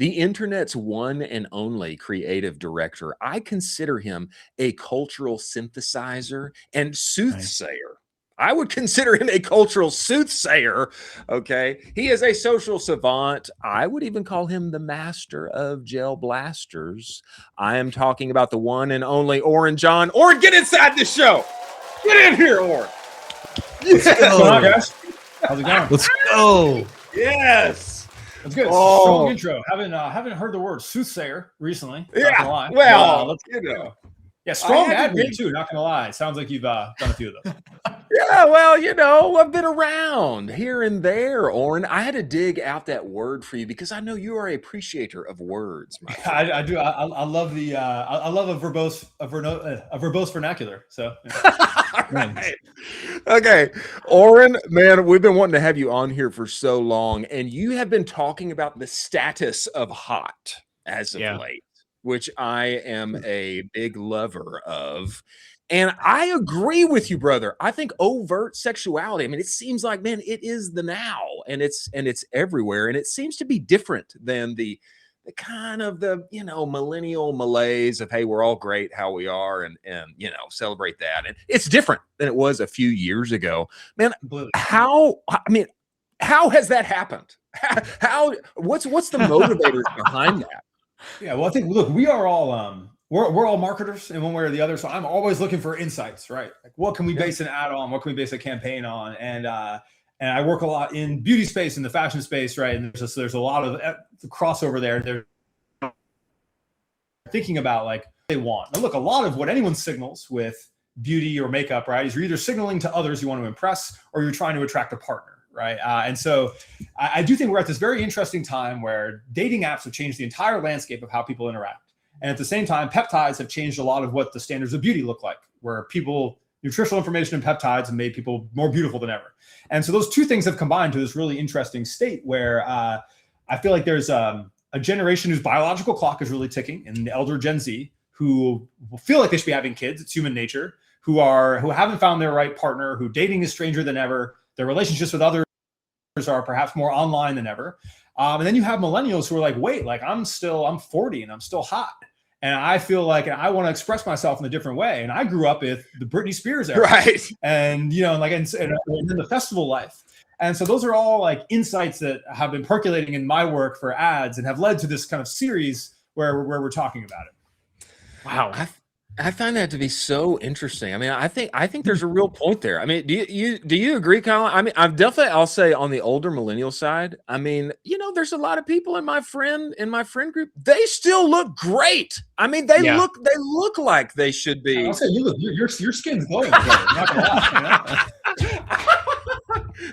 the internet's one and only creative director. I consider him a cultural synthesizer and soothsayer. I would consider him a cultural soothsayer. Okay. He is a social savant. I would even call him the master of gel blasters. I am talking about the one and only Oren John. Oren, get inside this show. Get in here, Oren. Let's go. Guys. How's it going? Let's go. Yes. That's good. Strong intro. Haven't heard the word soothsayer recently. Yeah. Lie. Well, let's go. Yeah, strong ad read too. Not gonna lie. Sounds like you've done a few of those. Yeah, well, I've been around here and there, Oren. I had to dig out that word for you because I know you are a appreciator of words. I do. I love the. I love a verbose vernacular. So. Right. Okay, Oren, man, we've been wanting to have you on here for so long, and you have been talking about the status of hot as of late, which I am a big lover of. And I agree with you, brother. I think overt sexuality, I mean, it seems like, man, it is the now, and it's everywhere. And it seems to be different than the kind of the, millennial malaise of, hey, we're all great how we are, and celebrate that. And it's different than it was a few years ago. Man, how has that happened? What's the motivators behind that? Yeah, well, I think, look, we are all we're all marketers in one way or the other. So I'm always looking for insights, right? Like, what can we base an ad on? What can we base a campaign on? And I work a lot in beauty space, in the fashion space, right? And there's a lot of crossover there. They're thinking about like they want. Now, look, a lot of what anyone signals with beauty or makeup, right, is you're either signaling to others you want to impress, or you're trying to attract a partner, right? And so I do think we're at this very interesting time where dating apps have changed the entire landscape of how people interact. And at the same time, peptides have changed a lot of what the standards of beauty look like, where nutritional information and peptides have made people more beautiful than ever. And so those two things have combined to this really interesting state where I feel like there's a generation whose biological clock is really ticking, and the elder Gen Z who feel like they should be having kids. It's human nature, who haven't found their right partner, who dating is stranger than ever. Their relationships with others are perhaps more online than ever. And then you have millennials who are like, wait, like I'm 40 and I'm still hot. And I feel like I want to express myself in a different way. And I grew up with the Britney Spears era, right? And and the festival life. And so those are all like insights that have been percolating in my work for ads and have led to this kind of series where we're talking about it. Wow, I find that to be so interesting. I mean, I think there's a real point there. I mean, do you agree, Colin? I mean, I'll say on the older millennial side, I mean, there's a lot of people in my friend group. They still look great. I mean, they look like they should be. I'll say your skin's glowing. Not gonna lie,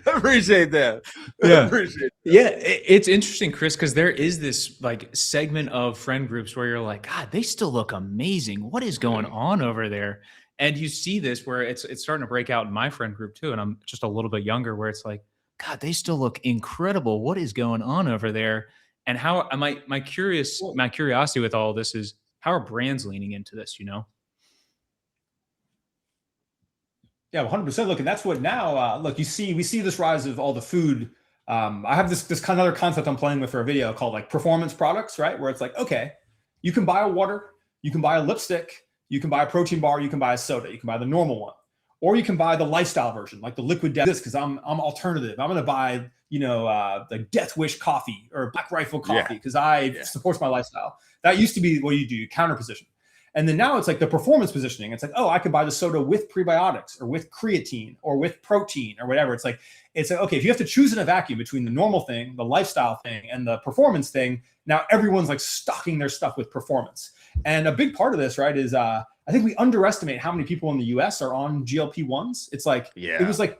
I appreciate that. Yeah. Appreciate that. Yeah, it's interesting, Chris, because there is this like segment of friend groups where you're like, God, they still look amazing. What is going on over there? And you see this where it's starting to break out in my friend group too. And I'm just a little bit younger, where it's like, God, they still look incredible. What is going on over there? And how my curiosity with all of this is, how are brands leaning into this? Yeah, 100%. Look, and that's what now. Look, we see this rise of all the food. I have this kind of other concept I'm playing with for a video called like performance products, right? Where it's like, okay, you can buy a water, you can buy a lipstick, you can buy a protein bar, you can buy a soda, you can buy the normal one, or you can buy the lifestyle version, like the liquid death. Because I'm alternative. I'm going to buy the Death Wish coffee or Black Rifle coffee because supports my lifestyle. That used to be what you do, you counter position. And then now it's like the performance positioning. It's like, oh, I could buy the soda with prebiotics or with creatine or with protein or whatever. It's like, okay, if you have to choose in a vacuum between the normal thing, the lifestyle thing, and the performance thing, now everyone's like stocking their stuff with performance. And a big part of this, right, is I think we underestimate how many people in the US are on GLP-1s. It's like, it was like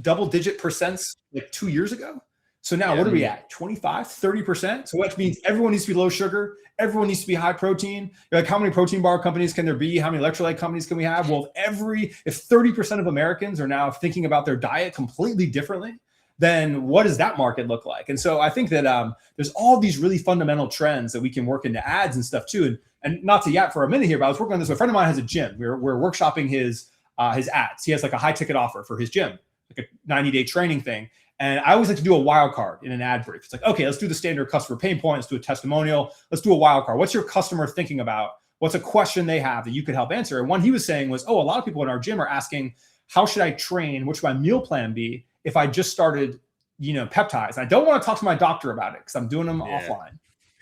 double-digit percents like 2 years ago. So now what are we at? 25, 30%? So that means everyone needs to be low sugar. Everyone needs to be high protein. You're like, how many protein bar companies can there be? How many electrolyte companies can we have? Well, if 30% of Americans are now thinking about their diet completely differently, then what does that market look like? And so I think that there's all these really fundamental trends that we can work into ads and stuff too. And not to yap for a minute here, but I was working on this. A friend of mine has a gym. We're workshopping his ads. He has like a high ticket offer for his gym, like a 90-day training thing. And I always like to do a wild card in an ad brief. It's like, okay, let's do the standard customer pain point. Let's do a testimonial. Let's do a wild card. What's your customer thinking about? What's a question they have that you could help answer? And one he was saying was, oh, a lot of people in our gym are asking, how should I train? What should my meal plan be if I just started, peptides? I don't want to talk to my doctor about it because I'm doing them offline,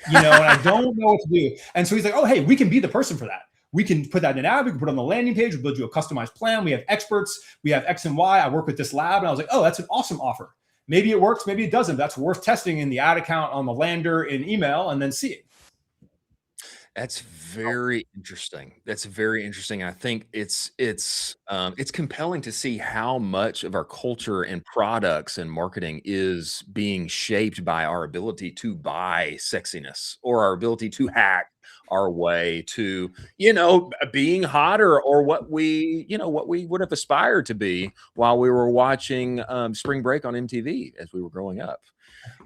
and I don't know what to do. And so he's like, oh, hey, we can be the person for that. We can put that in an ad. We can put it on the landing page. We'll build you a customized plan. We have experts. We have X and Y. I work with this lab. And I was like, oh, that's an awesome offer. Maybe it works. Maybe it doesn't. That's worth testing in the ad account, on the lander, in email, and then seeing. That's very interesting. That's very interesting. I think it's compelling to see how much of our culture and products and marketing is being shaped by our ability to buy sexiness, or our ability to hack our way to, being hotter, or what we would have aspired to be while we were watching Spring Break on MTV as we were growing up.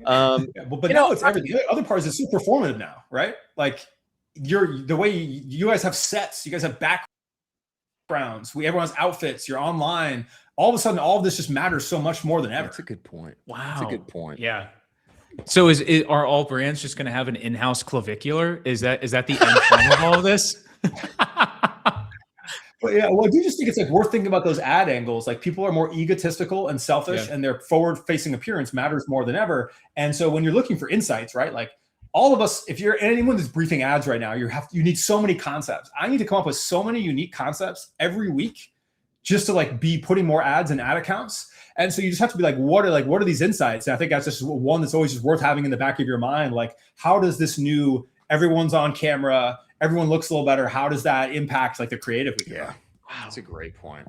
But now it's everything. Other parts is so performative now, right? Like, the way you guys have sets, you guys have backgrounds, everyone's outfits, you're online. All of a sudden, all of this just matters so much more than ever. That's a good point. Wow. That's a good point. Yeah. So are all brands just going to have an in-house clavicular? Is that the end point of all of this? But yeah, well, I do just think it's like worth thinking about those ad angles. Like, people are more egotistical and selfish, and their forward-facing appearance matters more than ever. And so when you're looking for insights, right? Like, all of us, if you're anyone that's briefing ads right now, you need so many concepts. I need to come up with so many unique concepts every week just to be putting more ads in ad accounts. And so you just have to be like, what are these insights? And I think that's just one that's always just worth having in the back of your mind. Like, how does this new, everyone's on camera, everyone looks a little better, how does that impact the creative we can run? Wow, that's a great point.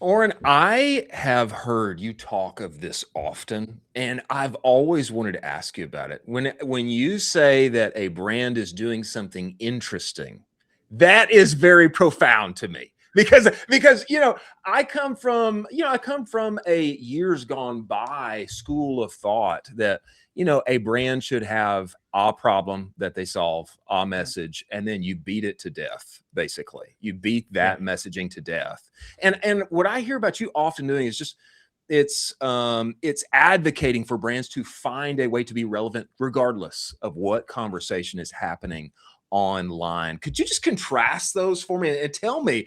Oren, I have heard you talk of this often, and I've always wanted to ask you about it. When you say that a brand is doing something interesting, that is very profound to me, because I come from a years gone by school of thought that a brand should have a problem that they solve, a message, and then you beat it to death. Basically, you beat that messaging to death. And what I hear about you often doing is just it's advocating for brands to find a way to be relevant regardless of what conversation is happening online. Could you just contrast those for me and tell me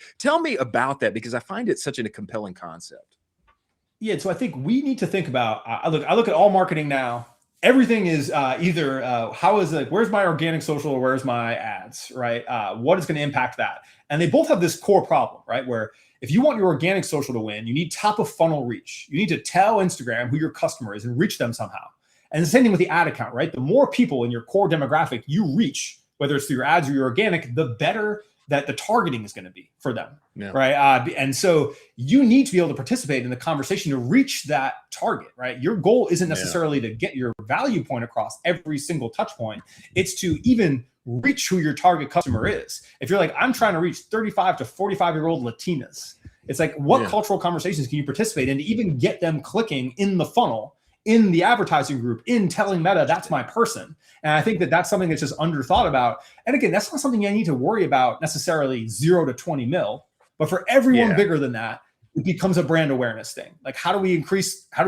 about that, because I find it such a compelling concept. Yeah, so I think we need to think about. I look at all marketing now. Everything is either where's my organic social, or where's my ads, right? What is going to impact that? And they both have this core problem, right? Where if you want your organic social to win, you need top of funnel reach. You need to tell Instagram who your customer is and reach them somehow. And the same thing with the ad account, right? The more people in your core demographic you reach, whether it's through your ads or your organic, the better that the targeting is going to be for them, right? And so you need to be able to participate in the conversation to reach that target, right? Your goal isn't necessarily to get your value point across every single touch point. It's to even reach who your target customer is. If you're like, I'm trying to reach 35 to 45-year-old Latinas, it's like, what cultural conversations can you participate in to even get them clicking in the funnel, in the advertising group, in telling Meta, that's my person. And I think that that's something that's just underthought about. And again, that's not something you need to worry about necessarily 0 to 20 mil, but for everyone bigger than that, it becomes a brand awareness thing. Like, how do we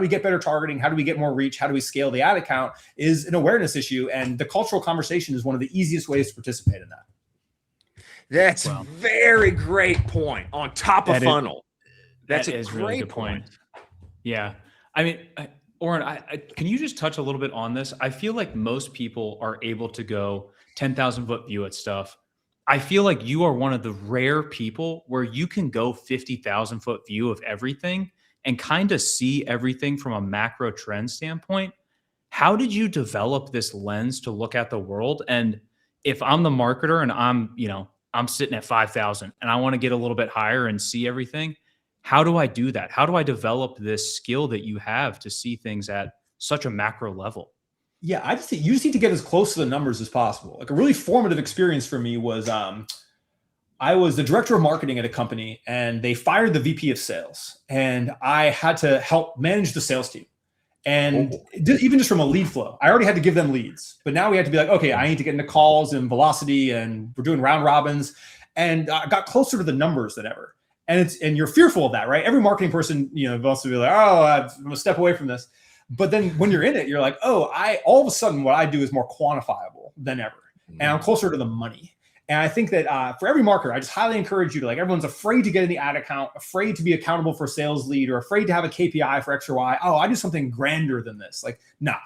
get better targeting? How do we get more reach? How do we scale the ad account is an awareness issue. And the cultural conversation is one of the easiest ways to participate in that. That's a very great point on top of funnel. That's a great really good point. Yeah. I mean, Oren, can you just touch a little bit on this? I feel like most people are able to go 10,000 foot view at stuff. I feel like you are one of the rare people where you can go 50,000 foot view of everything and kind of see everything from a macro trend standpoint. How did you develop this lens to look at the world? And if I'm the marketer and I'm sitting at 5,000 and I want to get a little bit higher and see everything, how do I do that? How do I develop this skill that you have to see things at such a macro level? Yeah, you just need to get as close to the numbers as possible. Like, a really formative experience for me was I was the director of marketing at a company, and they fired the VP of sales, and I had to help manage the sales team. And even just from a lead flow, I already had to give them leads, but now we had to be like, okay, I need to get into calls and velocity, and we're doing round robins, and I got closer to the numbers than ever. And you're fearful of that, right? Every marketing person, wants to be like, oh, I'm gonna step away from this. But then when you're in it, you're like, oh, all of a sudden what I do is more quantifiable than ever. And I'm closer to the money. And I think that for every marketer, I just highly encourage you to, like, everyone's afraid to get in the ad account, afraid to be accountable for sales lead, or afraid to have a KPI for X or Y. Oh, I do something grander than this. Like, nah,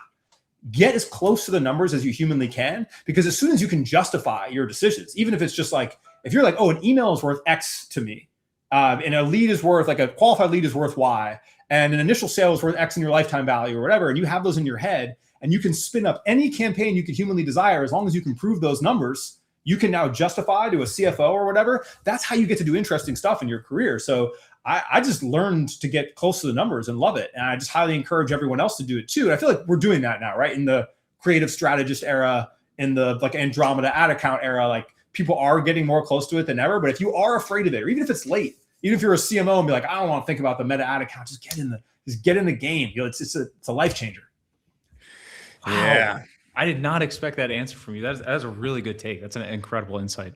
get as close to the numbers as you humanly can, because as soon as you can justify your decisions, even if it's just like, if you're like, oh, an email is worth X to me, and a lead is worth, like a qualified lead is worth Y, and an initial sale is worth X in your lifetime value or whatever, and you have those in your head, and you can spin up any campaign you could humanly desire, as long as you can prove those numbers, you can now justify to a CFO or whatever. That's how you get to do interesting stuff in your career. So I just learned to get close to the numbers and love it. And I just highly encourage everyone else to do it too. And I feel like we're doing that now, right? In the creative strategist era, in the like Andromeda ad account era, like people are getting more close to it than ever. But if you are afraid of it, or even if it's late, even if you're a CMO and be like, I don't want to think about the meta ad account, just get in the game. You know, it's a life changer. Wow. Yeah. I did not expect that answer from you. That's a really good take. That's an incredible insight.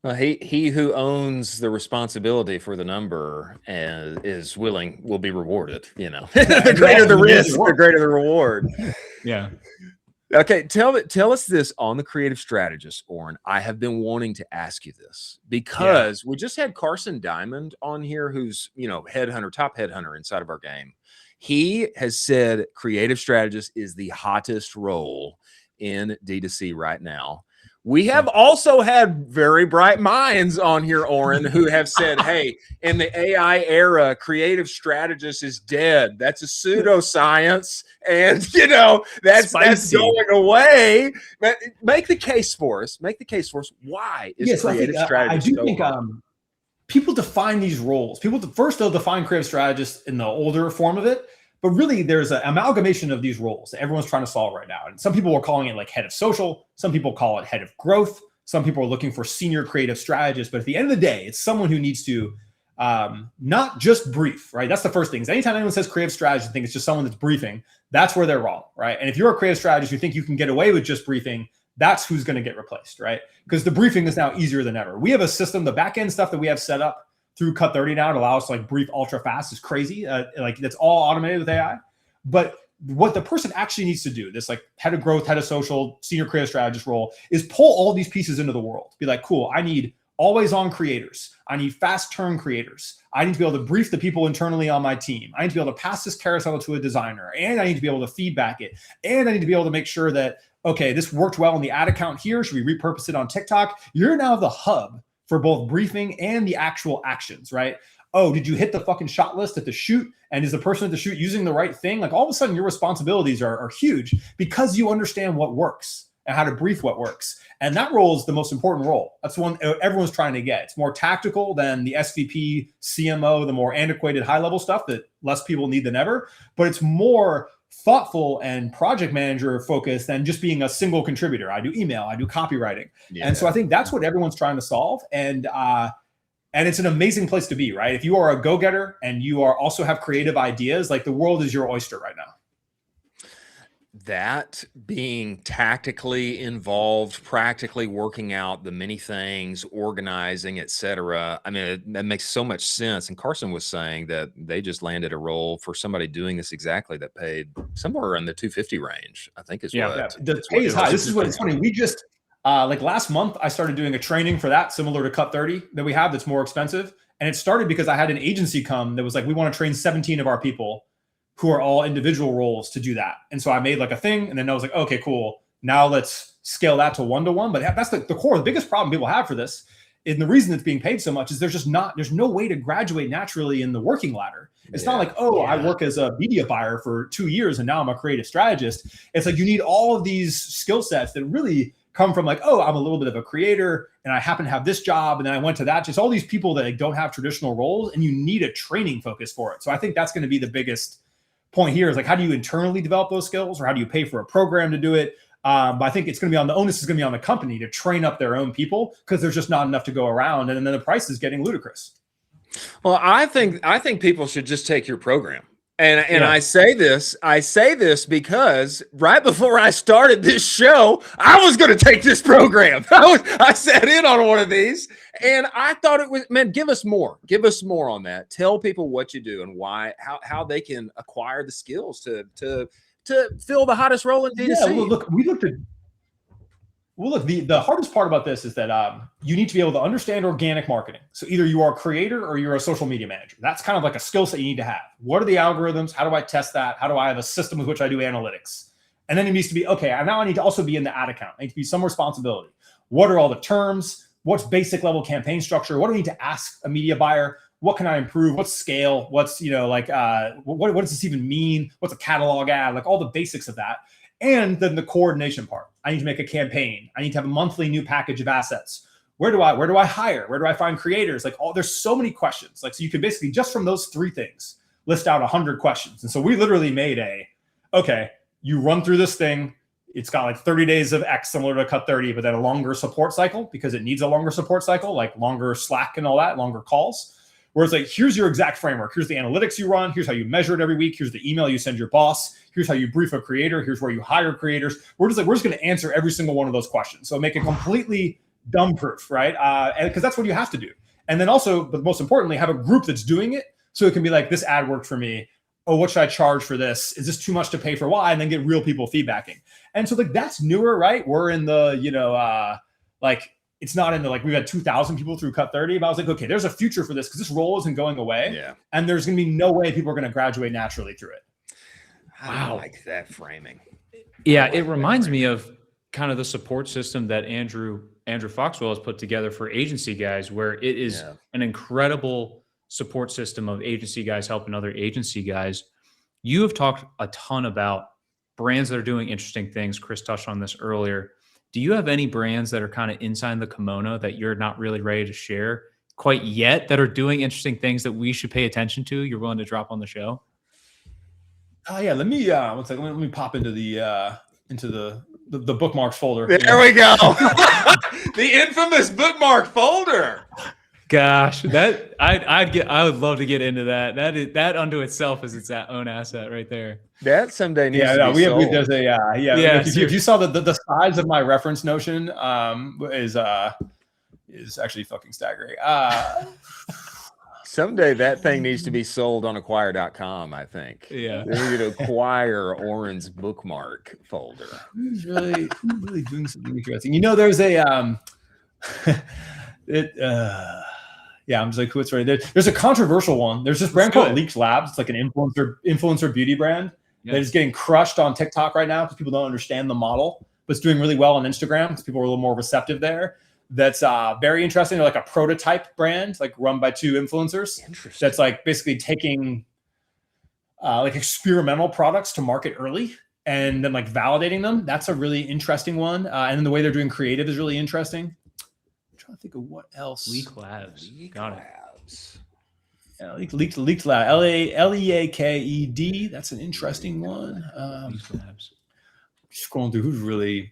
Well, he who owns the responsibility for the number and will be rewarded. You know, the greater the risk, the greater the reward. Yeah. Okay, tell us this on the creative strategist, Oren. I have been wanting to ask you this because we just had Carson Diamond on here, who's, you know, top headhunter inside of our game. He has said creative strategist is the hottest role in D2C right now. We have also had very bright minds on here, Oren, who have said, hey, in the AI era, creative strategist is dead. That's a pseudoscience. And, you know, that's going away. But make the case for us. Why is creative strategist I do think people define these roles. They'll define creative strategist in the older form of it. But really, there's an amalgamation of these roles that everyone's trying to solve right now. And some people are calling it like head of social. Some people call it head of growth. Some people are looking for senior creative strategist. But at the end of the day, it's someone who needs to not just brief, right? That's the first thing. Anytime anyone says creative strategist, I think it's just someone that's briefing. That's where they're wrong, right? And if you're a creative strategist, you think you can get away with just briefing, that's who's going to get replaced, right? Because the briefing is now easier than ever. We have a system, the back end stuff that we have set up through Cut 30 now to allow us to like brief ultra fast is crazy. Like that's all automated with AI. But what the person actually needs to do, this like head of growth, head of social, senior creative strategist role, is pull all these pieces into the world. Be like, cool, I need always on creators. I need fast turn creators. I need to be able to brief the people internally on my team. I need to be able to pass this carousel to a designer, and I need to be able to feedback it. And I need to be able to make sure that, okay, this worked well in the ad account here. Should we repurpose it on TikTok? You're now the hub for both briefing and the actual actions, right? Oh, did you hit the fucking shot list at the shoot? And is the person at the shoot using the right thing? Like all of a sudden your responsibilities are huge because you understand what works and how to brief what works. And that role is the most important role. That's the one everyone's trying to get. It's more tactical than the SVP, CMO, the more antiquated high level stuff that less people need than ever, but it's more thoughtful and project manager focused than just being a single contributor. I do email, I do copywriting. Yeah. And so I think that's what everyone's trying to solve. And it's an amazing place to be, right? If you are a go-getter and you are also have creative ideas, like the world is your oyster right now. That being tactically involved, practically working out the many things, organizing, etc. I mean, that makes so much sense. And Carson was saying that they just landed a role for somebody doing this exactly that paid somewhere in the 250 range, I think is what. Yeah. The pay is high. This is what's funny. We just, like last month, I started doing a training for that, similar to Cut 30 that we have that's more expensive. And it started because I had an agency come that was like, we want to train 17 of our people who are all individual roles to do that. And so I made like a thing, and then I was like, okay, cool. Now let's scale that to one-to-one. But that's the core. The biggest problem people have for this, and the reason it's being paid so much, is there's no way to graduate naturally in the working ladder. It's not like, I work as a media buyer for 2 years and now I'm a creative strategist. It's like you need all of these skill sets that really come from like, I'm a little bit of a creator and I happen to have this job and then I went to that. Just all these people that don't have traditional roles, and you need a training focus for it. So I think that's going to be the biggest point here, is like, how do you internally develop those skills, or how do you pay for a program to do it? But I think it's going to be the onus is going to be on the company to train up their own people, because there's just not enough to go around. And then the price is getting ludicrous. Well, I think people should just take your program. And I say this because right before I started this show, I was going to take this program. I sat in on one of these, and I thought it was, man, give us more on that. Tell people what you do and why, how they can acquire the skills to fill the hottest role in D2C. Yeah, look, the hardest part about this is that you need to be able to understand organic marketing. So either you are a creator or you're a social media manager. That's kind of like a skill set you need to have. What are the algorithms? How do I test that? How do I have a system with which I do analytics? And then it needs to be, okay, now I need to also be in the ad account. I need to be some responsibility. What are all the terms? What's basic level campaign structure? What do I need to ask a media buyer? What can I improve? What's scale? What's, what does this even mean? What's a catalog ad? Like all the basics of that. And then the coordination part. I need to make a campaign. I need to have a monthly new package of assets. Where do I hire? Where do I find creators? There's so many questions. So you could basically just from those three things list out 100 questions. And so we literally made you run through this thing. It's got 30 days of X similar to Cut 30, but then a longer support cycle because it needs a longer support cycle, like longer Slack and all that, longer calls. Whereas here's your exact framework. Here's the analytics you run. Here's how you measure it every week. Here's the email you send your boss. Here's how you brief a creator. Here's where you hire creators. We're just going to answer every single one of those questions. So make it completely dumb proof, right? And because that's what you have to do. And then also, but most importantly, have a group that's doing it. So it can be this ad worked for me. Oh, what should I charge for this? Is this too much to pay for why? And then get real people feedbacking. And so that's newer, right? We're in the, it's not in the we've had 2,000 people through Cut 30, but I was okay, there's a future for this because this role isn't going away. Yeah. And there's going to be no way people are going to graduate naturally through it. Wow. I like that framing. Yeah. It reminds me of kind of the support system that Andrew Foxwell has put together for agency guys, where it is an incredible support system of agency guys helping other agency guys. You have talked a ton about brands that are doing interesting things. Chris touched on this earlier. Do you have any brands that are kind of inside the kimono that you're not really ready to share quite yet that are doing interesting things that we should pay attention to? You're willing to drop on the show? Oh yeah, let me one second. Let me pop into the bookmarks folder. There we go. The infamous bookmark folder. Gosh, that I would love to get into that. That unto itself is its own asset right there. That someday needs to be sold. If you saw the size of my reference notion is actually fucking staggering. Someday that thing needs to be sold on acquire.com, I think. Yeah. They need to acquire Oren's bookmark folder. Who's really doing something interesting? There's a I'm just what's right there. There's a controversial one. There's this brand called Leaks Labs. It's like an influencer beauty brand that is getting crushed on TikTok right now because people don't understand the model, but it's doing really well on Instagram because people are a little more receptive there. That's very interesting. They're like a prototype brand, run by two influencers. That's basically taking experimental products to market early and then like validating them. That's a really interesting one. And then the way they're doing creative is really interesting. I'm trying to think of what else. Leak Labs. Got it. Yeah, Leaked Lab. Leaked. That's an interesting one. Leak Labs. Scrolling through who's really.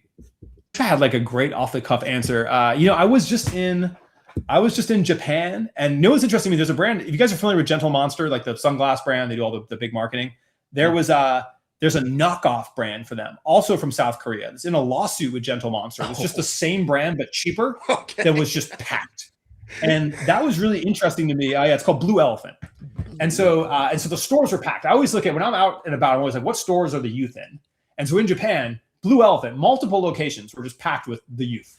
I had like a great off the cuff answer. I was just in Japan, and what's interesting to me, there's a brand. If you guys are familiar with Gentle Monster, like the sunglass brand, they do all the big marketing. There's a knockoff brand for them, also from South Korea. It's in a lawsuit with Gentle Monster. It's just the same brand but cheaper. Okay. That was just packed, and that was really interesting to me. It's called Blue Elephant, and so the stores are packed. I always look at when I'm out and about. I'm always like, what stores are the youth in? And so in Japan, Blue Elephant, multiple locations were just packed with the youth.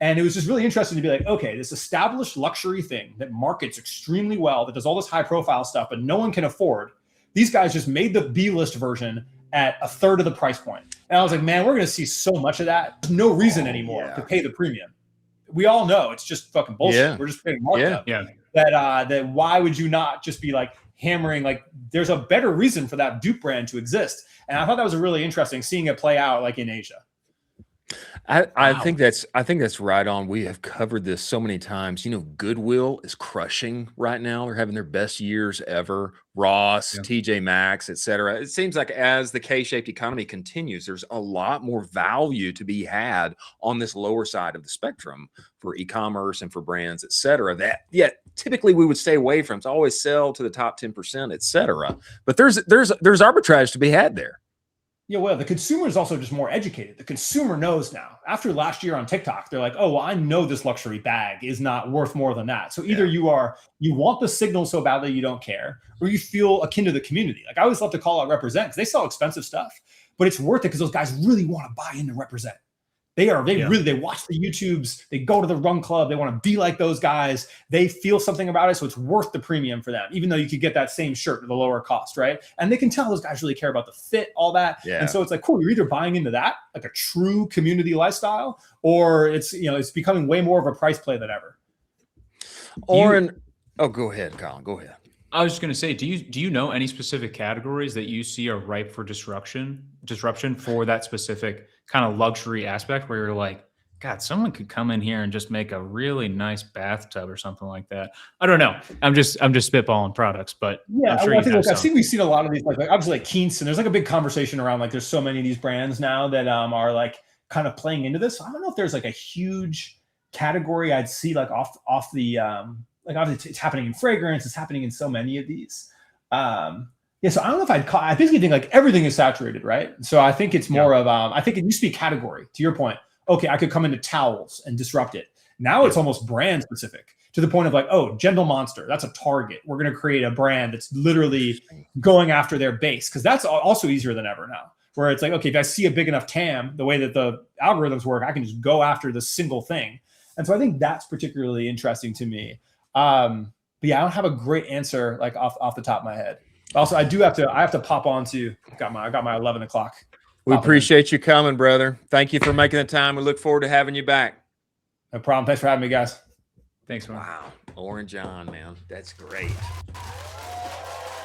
And it was just really interesting to be like, okay, this established luxury thing that markets extremely well, that does all this high profile stuff, but no one can afford. These guys just made the B-list version at a third of the price point. And I was like, man, we're going to see so much of that. There's no reason anymore to pay the premium. We all know it's just fucking bullshit. Yeah. We're just paying markup. Yeah. That why would you not just be like hammering, like there's a better reason for that dupe brand to exist. And I thought that was a really interesting seeing it play out like in Asia. I Wow. think that's right on. We have covered this so many times. You know, Goodwill is crushing right now. They're having their best years ever. Ross, Yeah. TJ Maxx, et cetera. It seems like as the K-shaped economy continues, there's a lot more value to be had on this lower side of the spectrum for e-commerce and for brands, et cetera. That yet typically we would stay away from. It's always sell to the top 10%, et cetera. But there's arbitrage to be had there. Yeah, well, the consumer is also just more educated. The consumer knows now. After last year on TikTok, they're like, "Oh, well, I know this luxury bag is not worth more than that." So either you want the signal so badly you don't care, or you feel akin to the community. Like I always love to call out Represent because they sell expensive stuff, but it's worth it because those guys really want to buy into Represent. They watch the YouTubes, they go to the run club, they want to be like those guys. They feel something about it, so it's worth the premium for them, even though you could get that same shirt at a lower cost, right? And they can tell those guys really care about the fit, all that. Yeah. And so it's like, cool, you're either buying into that, like a true community lifestyle, or it's becoming way more of a price play than ever. Oren, go ahead, Colin. Go ahead. I was just going to say, do you know any specific categories that you see are ripe for disruption for that specific kind of luxury aspect where you're like, God, someone could come in here and just make a really nice bathtub or something like that. I don't know. I'm just spitballing products, but yeah, I'm sure we've seen a lot of these, like obviously like Kingston. There's like a big conversation around like there's so many of these brands now that are like kind of playing into this. I don't know if there's like a huge category I'd see like off the like obviously it's happening in fragrance, it's happening in so many of these. So I don't know if I basically think like everything is saturated, right? So I think it's more of I think it used to be category, to your point. Okay, I could come into towels and disrupt it. Now it's almost brand specific to the point of like, oh, Gentle Monster, that's a Target. We're going to create a brand that's literally going after their base, because that's also easier than ever now. Where it's like, okay, if I see a big enough TAM, the way that the algorithms work, I can just go after the single thing. And so I think that's particularly interesting to me. But yeah, I don't have a great answer like off the top of my head. Also, I have to pop on to I got my 11 o'clock. We appreciate you coming, brother. Thank you for making the time. We look forward to having you back. No problem. Thanks for having me, guys. Thanks, man. Wow. Oren John, man. That's great.